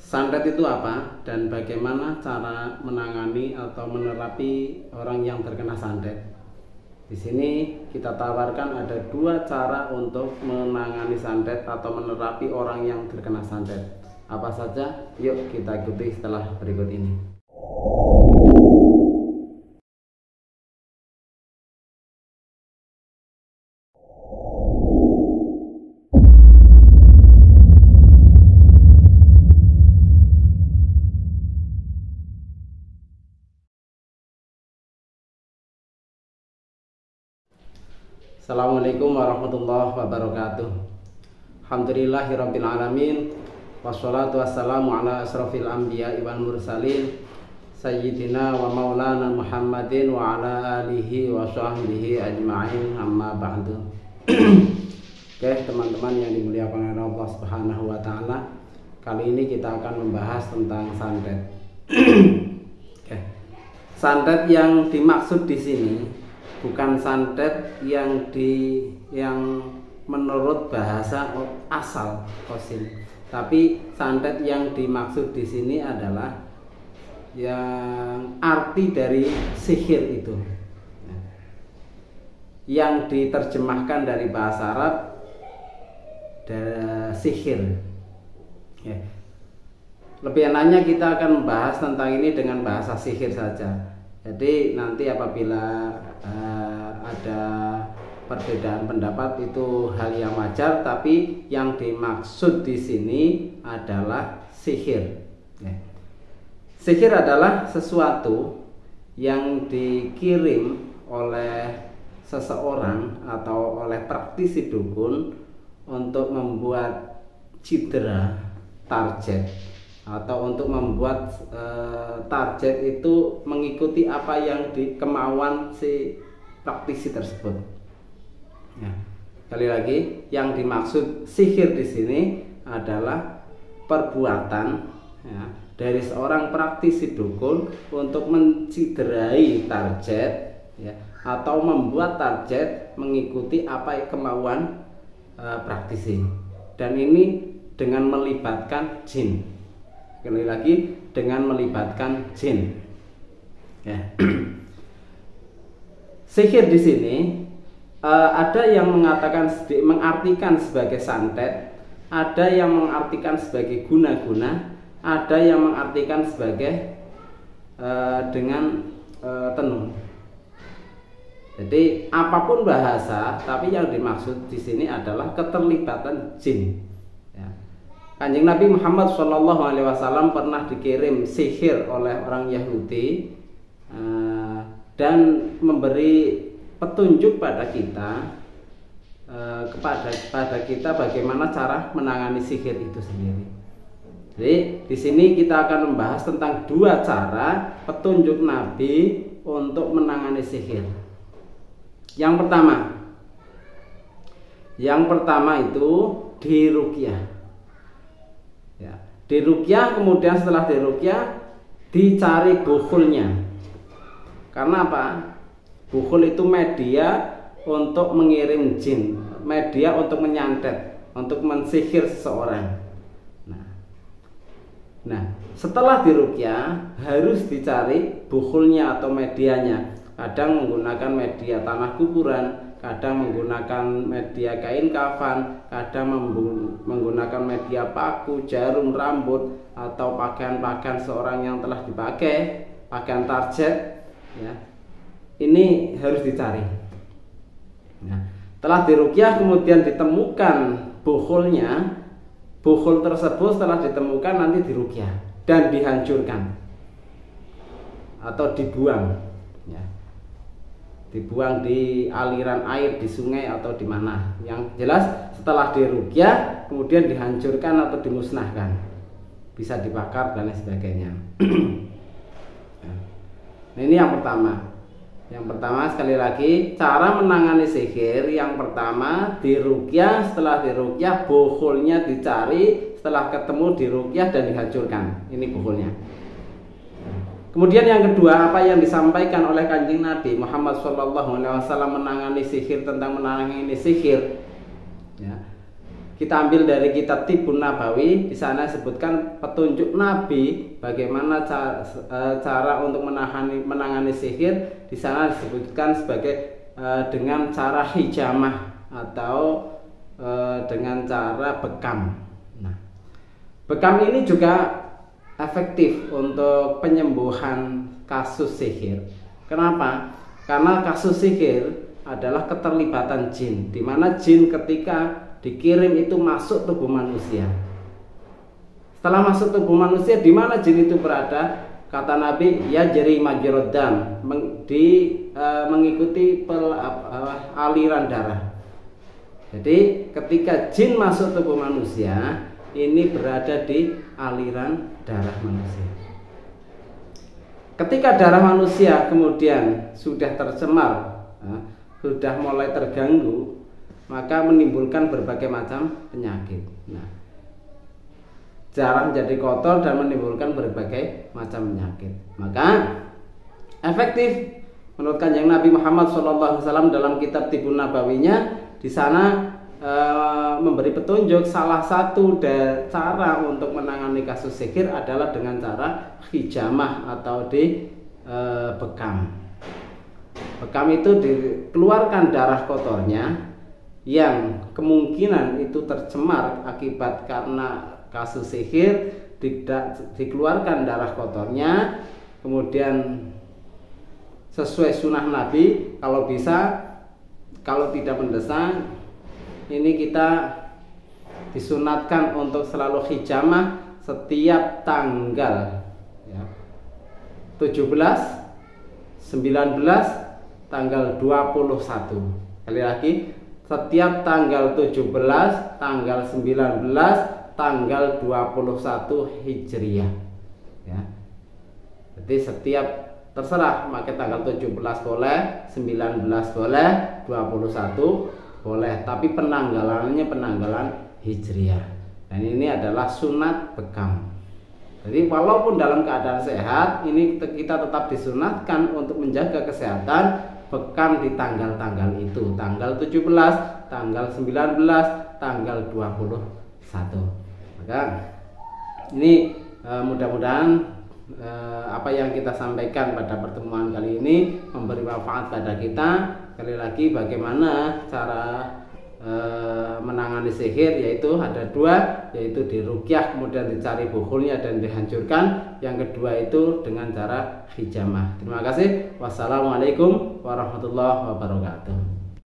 Santet itu apa dan bagaimana cara menangani atau menerapi orang yang terkena santet? Di sini kita tawarkan ada dua cara untuk menangani santet atau menerapi orang yang terkena santet. Apa saja? Yuk kita ikuti setelah berikut ini. Assalamualaikum warahmatullahi wabarakatuh. Alhamdulillahirabbil alamin. Wassalatu wassalamu ala asrofil anbiya'i wal mursalin sayyidina wa maulana Muhammadin wa ala alihi wa sahbihi ajma'in, amma ba'du. Oke, teman-teman yang dimuliakan oleh Allah Subhanahu wa taala. Kali ini kita akan membahas tentang santet. Oke. Santet yang dimaksud di sini bukan santet yang menurut bahasa asal kosim, tapi santet yang dimaksud di sini adalah yang arti dari sihir itu, yang diterjemahkan dari bahasa Arab sihir. Lebih enaknya kita akan membahas tentang ini dengan bahasa sihir saja. Jadi nanti apabila ada perbedaan pendapat itu hal yang wajar, tapi yang dimaksud di sini adalah sihir. Sihir adalah sesuatu yang dikirim oleh seseorang atau oleh praktisi dukun untuk membuat cedera target, atau untuk membuat target itu mengikuti apa yang kemauan si praktisi tersebut. Ya, sekali lagi, yang dimaksud sihir di sini adalah perbuatan dari seorang praktisi dukun untuk menciderai target, atau membuat target mengikuti apa kemauan praktisi, dan ini dengan melibatkan jin. Sekali lagi, dengan melibatkan jin. Sihir di sini ada yang mengartikan sebagai santet, ada yang mengartikan sebagai guna-guna, ada yang mengartikan sebagai dengan tenun. Jadi apapun bahasa, tapi yang dimaksud di sini adalah keterlibatan jin. Kanjeng Nabi Muhammad SAW pernah dikirim sihir oleh orang Yahudi dan memberi petunjuk pada kita kepada kita bagaimana cara menangani sihir itu sendiri. Jadi di sini kita akan membahas tentang dua cara petunjuk Nabi untuk menangani sihir. Yang pertama itu diruqyah. Diruqyah, kemudian setelah diruqyah dicari bukhulnya. Karena apa? Bukhul itu media untuk mengirim jin, media untuk menyantet, untuk mensihir seseorang. Nah, setelah diruqyah harus dicari bukhulnya atau medianya. Kadang menggunakan media tanah kuburan, kadang menggunakan media kain kafan, kadang menggunakan media paku, jarum rambut, atau pakaian-pakaian seorang yang telah dipakai, pakaian target. Ini harus dicari. Setelah diruqyah kemudian ditemukan bukhulnya. Bukhul tersebut setelah ditemukan nanti diruqyah dan dihancurkan atau dibuang. Dibuang di aliran air, di sungai atau di mana. Yang jelas setelah diruqyah kemudian dihancurkan atau dimusnahkan, bisa dibakar dan lain sebagainya. Nah, ini yang pertama. Yang pertama, sekali lagi, cara menangani sihir yang pertama diruqyah. Setelah diruqyah bukhulnya dicari, setelah ketemu diruqyah dan dihancurkan. Ini bukhulnya. Kemudian yang kedua, apa yang disampaikan oleh Kanjeng Nabi Muhammad SAW menangani sihir, tentang menangani sihir. kita ambil dari kitab Tibbun Nabawi. Di sana disebutkan petunjuk Nabi bagaimana cara untuk menangani sihir. Di sana disebutkan sebagai dengan cara hijamah atau dengan cara bekam. Nah, bekam ini juga efektif untuk penyembuhan kasus sihir. Kenapa? Karena kasus sihir adalah keterlibatan jin, di mana jin ketika dikirim itu masuk tubuh manusia. Setelah masuk tubuh manusia, di mana jin itu berada? Kata Nabi, ya jari majrodam, mengikuti aliran darah. Jadi ketika jin masuk tubuh manusia, ini berada di aliran darah manusia. Ketika darah manusia kemudian sudah tercemar, sudah mulai terganggu, maka menimbulkan berbagai macam penyakit. Nah, darah menjadi kotor dan menimbulkan berbagai macam penyakit. Maka efektif menurut Kanjeng Nabi Muhammad SAW dalam kitab Tibbun Nabawinya, di sana memberi petunjuk salah satu cara untuk menangani kasus sihir adalah dengan cara hijamah atau bekam. Bekam itu dikeluarkan darah kotornya yang kemungkinan itu tercemar akibat karena kasus sihir, dikeluarkan darah kotornya, kemudian sesuai sunnah Nabi, kalau bisa, kalau tidak mendesak, ini kita disunatkan untuk selalu hijamah setiap tanggal 17, 19, tanggal 21. Kali lagi, setiap tanggal 17, tanggal 19, tanggal 21 Hijriah. Ya. Jadi setiap terserah, pakai tanggal 17 boleh, 19 boleh, 21 boleh, tapi penanggalannya penanggalan Hijriah. Dan ini adalah sunat bekam. Jadi walaupun dalam keadaan sehat, ini kita tetap disunatkan untuk menjaga kesehatan. Bekam di tanggal-tanggal itu, tanggal 17, tanggal 19, tanggal 21. Maka ini mudah-mudahan apa yang kita sampaikan pada pertemuan kali ini memberi manfaat pada kita. Sekali lagi, bagaimana cara menangani sihir, yaitu ada dua, yaitu diruqyah kemudian dicari bukulnya dan dihancurkan. Yang kedua itu dengan cara hijamah. Terima kasih. Wassalamualaikum warahmatullahi wabarakatuh.